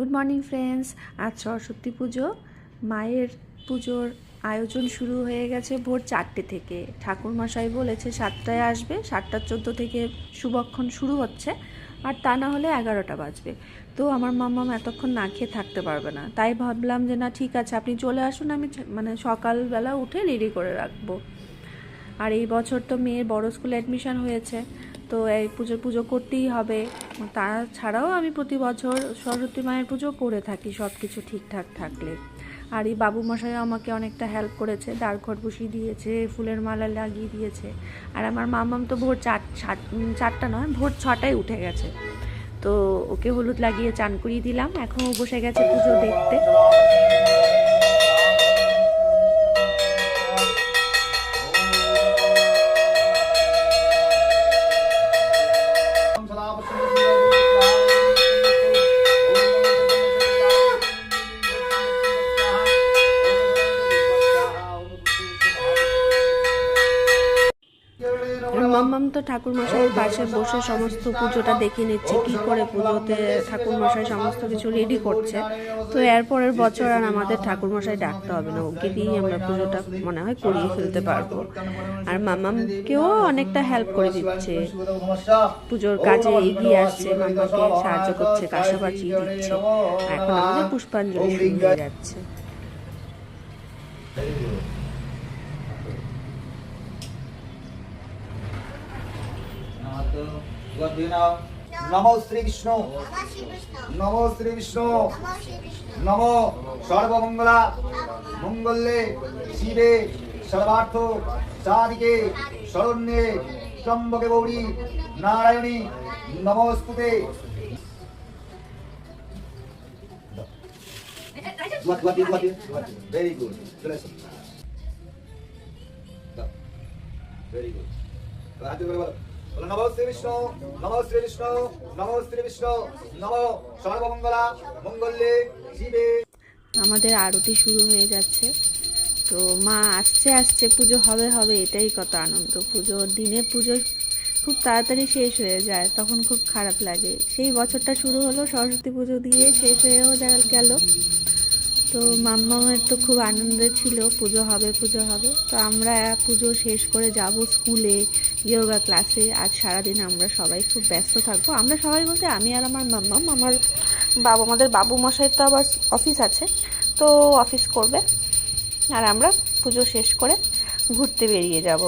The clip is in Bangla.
Good morning friends. আজ সরস্বতী পুজো। মায়ের পুজোর আয়োজন শুরু হয়ে গেছে ভোর 4টে থেকে। ঠাকুরমশাই বলেছে 7টায় আসবে, 7:14 থেকে শুভক্ষণ শুরু হচ্ছে, আর তা না হলে 11টা বাজবে। তো আমার মাম্মাম এতক্ষণ না খেয়ে থাকতে পারবে না, তাই ভাবলাম যে না ঠিক আছে আপনি চলে আসুন, আমি সকালবেলা উঠে রেডি করে রাখবো। আর এই বছর তো মেয়ের বড় স্কুলে অ্যাডমিশন হয়েছে, তো এই পুজো করতেই হবে। তাছাড়াও আমি প্রতি বছর সরস্বতী মায়ের পুজো করে থাকি সব কিছু ঠিকঠাক থাকলে। আর এই বাবু মশাইও আমাকে অনেকটা হেল্প করেছে, দাঁড়ঘট বসিয়ে দিয়েছে, ফুলের মালা লাগিয়ে দিয়েছে। আর আমার মামাম তো ভোর 4টা নয়, ভোর 6টায় উঠে গেছে। তো ওকে হলুদ লাগিয়ে চান করিয়ে দিলাম, এখন ও বসে গেছে পুজো দেখতে। মাম্মাম তো ঠাকুরমশাইয়ের পাশে বসে সমস্ত পুজোটা দেখে নিচ্ছে, কী করে পুজোতে ঠাকুরমশাই সমস্ত কিছু রেডি করছে। তো এরপরের বছর আর আমাদের ঠাকুরমশাই ডাকতে হবে না, ওকে দিয়েই আমরা পুজোটা মনে হয় করিয়ে ফেলতে পারবো। আর মাম্মামকেও অনেকটা হেল্প করে দিচ্ছে, পুজোর কাজে এগিয়ে আসছে, মাম্মাকে সাহায্য করছে, কাঁসা বাঁচিয়ে দিচ্ছে। এখন আমাদের পুষ্পাঞ্জলি শুরু হয়ে যাচ্ছে। नमो श्री विष्णु, नमो श्री विष्णु, नमो सर्वमंगला मंगल्ये शिवे सर्वार्थ साधिके शरण्ये त्र्यंबके गौरी नारायणी नमोस्तुते। Very good, very good. नमो श्री विष्णु, नमो श्री विष्णु, नमो श्री विष्णु, नमो सर्वमंगला मंगल्ये शिवे। আমাদের আরতি শুরু হয়ে যাচ্ছে। তো মা আসছে পুজো হবে এটাই কত আনন্দ। দিনের পুজো খুব তাড়াতাড়ি শেষ হয়ে যায়, তখন খুব খারাপ লাগে। সেই বছরটা শুরু হলো সরস্বতী পুজো দিয়ে, শেষ হয়েও গেল। তো মাম্মামের তো খুব আনন্দ ছিল পুজো হবে। তো আমরা পুজো শেষ করে যাব স্কুলে, যোগা ক্লাসে। আজ সারাদিন আমরা সবাই খুব ব্যস্ত থাকবো। আমরা সবাই বলতে আমি আর আমার মাম্মাম। আমাদের বাবু মশাইয়ের তো আবার অফিস আছে, তো অফিস করবে, আর আমরা পুজো শেষ করে ঘুরতে বেরিয়ে যাব।